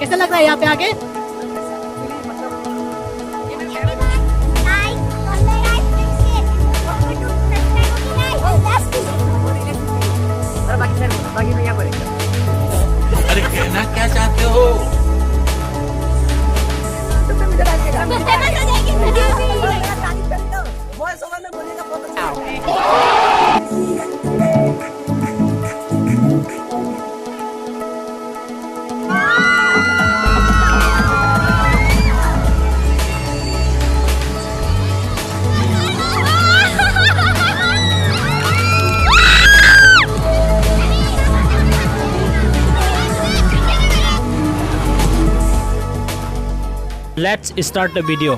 कैसा लग रहा है यहाँ पे आके? अरे कहना क्या चाहते हो? Let's start the video.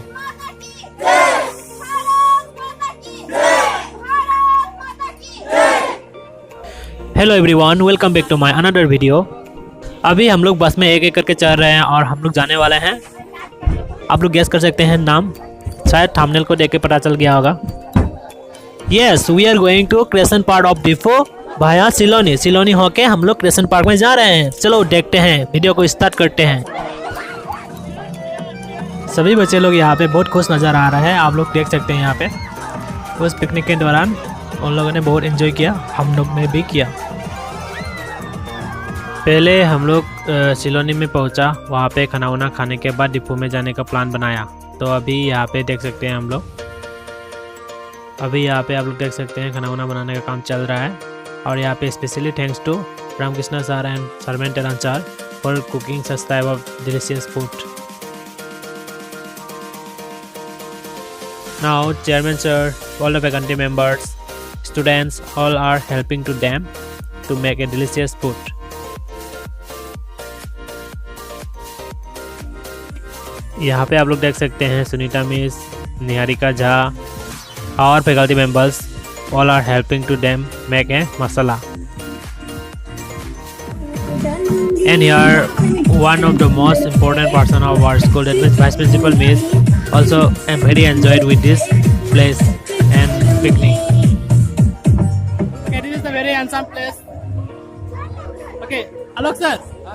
Hello everyone, welcome back to my another video. अभी हम लोग बस में एक एक करके चढ़ रहे हैं और हम लोग जाने वाले हैं। आप लोग गेस कर सकते हैं नाम, शायद थंबनेल को देख के पता चल गया होगा। Yes, we are going to Crescent Park of डिफो भाया सिलोनी होके हम लोग क्रेसेंट पार्क में जा रहे हैं। चलो देखते हैं, वीडियो को स्टार्ट करते हैं। सभी बच्चे लोग यहाँ पे बहुत खुश नज़र आ रहा है। आप लोग देख सकते हैं यहाँ पे उस पिकनिक के दौरान उन लोगों ने बहुत एंजॉय किया, हम लोग ने भी किया। पहले हम लोग सिलोनी में पहुँचा, वहाँ पे खाना वाना खाने के बाद डिपो में जाने का प्लान बनाया। तो अभी यहाँ पे देख सकते हैं हम लोग, अभी यहाँ पे आप लोग देख सकते हैं खाना वाना बनाने का काम चल रहा है। और यहाँ पे specially thanks to Ramakrishna sir and सरमेन तेरांचार for cooking such type of delicious food. Now, Chairman Sir, all the faculty members, students, all are helping to them to make a delicious food. यहाँ पे आप लोग देख सकते हैं सुनीता मिस, निहारिका झा और faculty members all are helping to them make a masala. And here one of the most important person of our school, that means Vice Principal Miss, also am very enjoyed with this place and picnic. Okay, this is the very handsome place. Okay, Alok sir.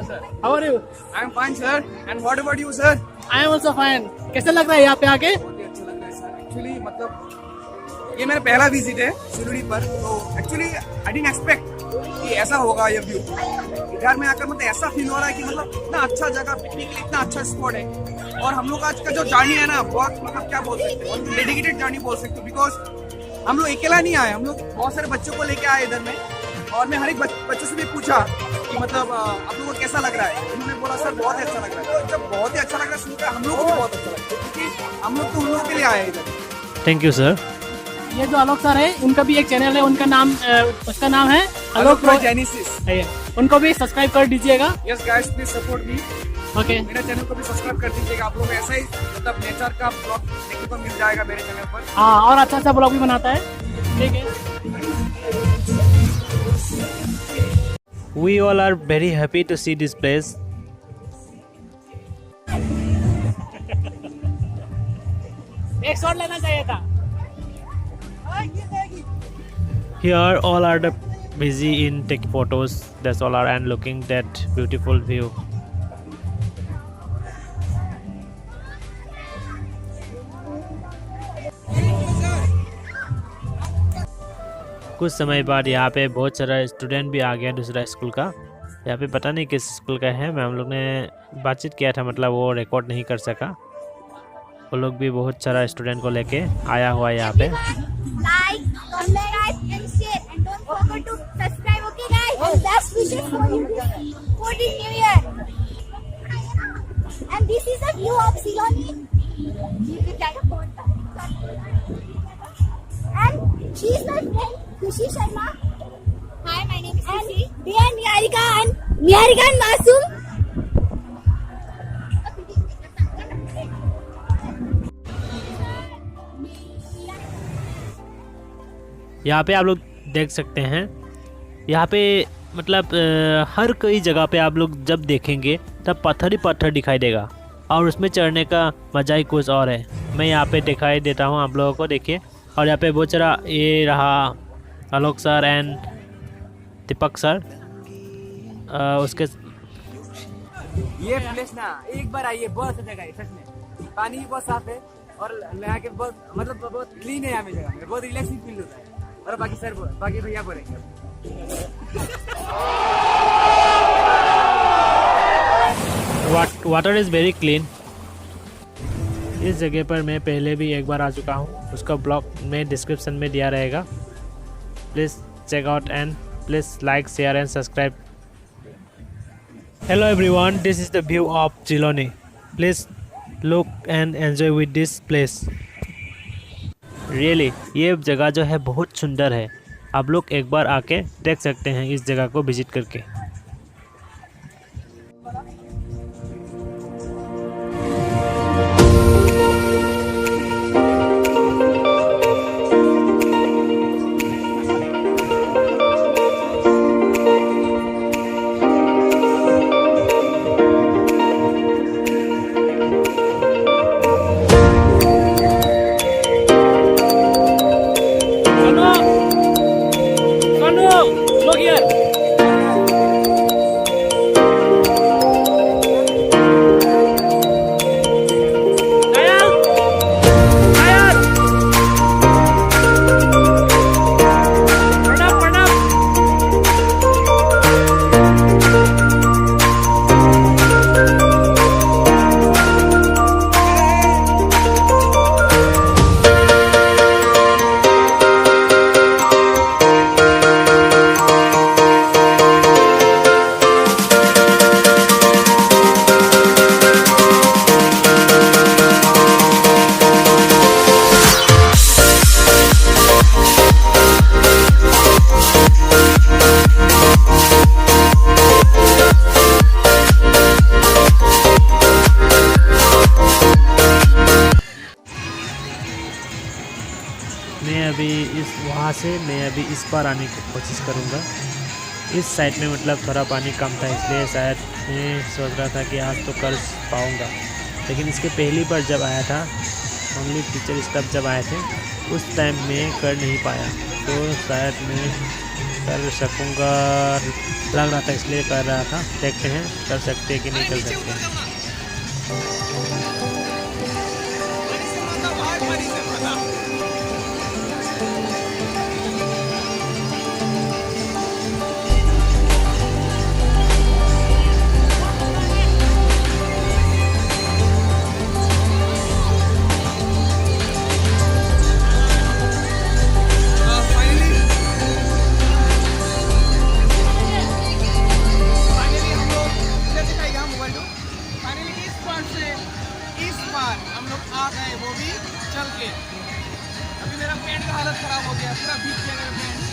sir. How are you? I am fine, sir. And what about you, sir? I am also fine. कैसा लग रहा है यहाँ पे आके? बहुत ही अच्छा लग रहा है, सर। एक्चुअली मतलब ये मेरा पहला विजिट है सिलोनी पर, तो एक्चुअली आई डिडंट एक्सपेक्ट कि ऐसा होगा ये व्यू। इधर में आकर मतलब ऐसा फील हो रहा है कि मतलब इतना अच्छा जगह, पिकनिक के लिए इतना अच्छा स्पॉट है। और हम लोग आज का जो जर्नी है ना, बहुत मतलब क्या बोल सकते हैं, बहुत डेडिकेटेड जर्नी बोल सकते हो। बिकॉज हम लोग अकेला नहीं आए, हम लोग बहुत सारे बच्चों को लेके आए इधर में। और मैं हर एक बच्चों से भी पूछा कि मतलब आप लोगों को कैसा लग रहा है। उन्होंने बोला सर बहुत ही अच्छा लग रहा है। तो जब बहुत ही अच्छा लग रहा है सुनकर हम लोग को भी बहुत अच्छा लग रहा है, क्योंकि हम लोग तो उन लोगों के लिए आए हैं इधर। Thank you, sir. ये जो आलोक सर है, उनका भी एक चैनल है, उनका नाम उसका नाम है आलोक प्रो जेनेसिस। उनको भी सब्सक्राइब कर दीजिएगा। Yes guys, please support me. Okay, मेरे चैनल को भी सब्सक्राइब कर दीजिएगा। आप लोग ऐसा ही मतलब नेचर का ब्लॉग देखने को मिल जाएगा मेरे चैनल पर। हाँ, और अच्छा अच्छा ब्लॉग भी बनाता है। ठीक है। We all are very happy to see this place. एक शॉट लेना चाहिए था। Here all are the busy in taking photos. That's all are and looking that beautiful view. कुछ समय बाद यहाँ पे बहुत सारा स्टूडेंट भी आ गया दूसरा स्कूल का। यहाँ पे पता नहीं किस स्कूल का है, मैं हम लोग ने बातचीत किया था, मतलब वो रिकॉर्ड नहीं कर सका। वो लोग भी बहुत सारा स्टूडेंट को लेके आया हुआ है यहाँ पे। Like, comment, and share, and don't forget to subscribe. Okay, guys. And best wishes for you for the new year. And this is a view of Siloni. And she is my friend, Kushi Sharma. Hi, my name is Kushi. And we are Niharika and Masoom. यहाँ पे आप लोग देख सकते हैं, यहाँ पे मतलब हर कई जगह पे आप लोग जब देखेंगे तब पत्थर ही पत्थर दिखाई देगा और उसमें चढ़ने का मज़ा ही कुछ और है। मैं यहाँ पे दिखाई देता हूँ आप लोगों को, देखिए। और यहाँ पे बहुत सारा ये रहा आलोक सर एंड दीपक सर, उसके ये प्लेस ना एक बार आइए, बहुत अच्छा जगह है सच में। पानी भी बहुत साफ है और यहाँ के बहुत मतलब बहुत क्लीन है यहाँ पे जगह, बहुत रिलैक्सिंग फील होता है। और बाकी भैया बोलेंगे। Water is very clean. इस जगह पर मैं पहले भी एक बार आ चुका हूँ, उसका ब्लॉग में डिस्क्रिप्शन में दिया रहेगा। Please check out and please like, share and subscribe. Hello everyone, this is the view of Jiloni. Please look and enjoy with this place. Really ये जगह जो है बहुत सुंदर है। आप लोग एक बार आके देख सकते हैं इस जगह को विजिट करके। मैं अभी इस पार आने की कोशिश करूँगा। इस साइड में मतलब थोड़ा पानी कम था, इसलिए शायद मैं सोच रहा था कि आज तो कर पाऊँगा। लेकिन इसके पहली बार जब आया था, ओनली टीचर स्टाफ जब आए थे, उस टाइम में कर नहीं पाया, तो शायद मैं कर सकूँगा लग रहा था, इसलिए कर रहा था। देखते हैं कर सकते हैं कि नहीं कर सकते। हम लोग आ गए, वो भी चल के। अभी मेरा पेट का हालत खराब हो गया, पूरा भीग गया मेरा पेट।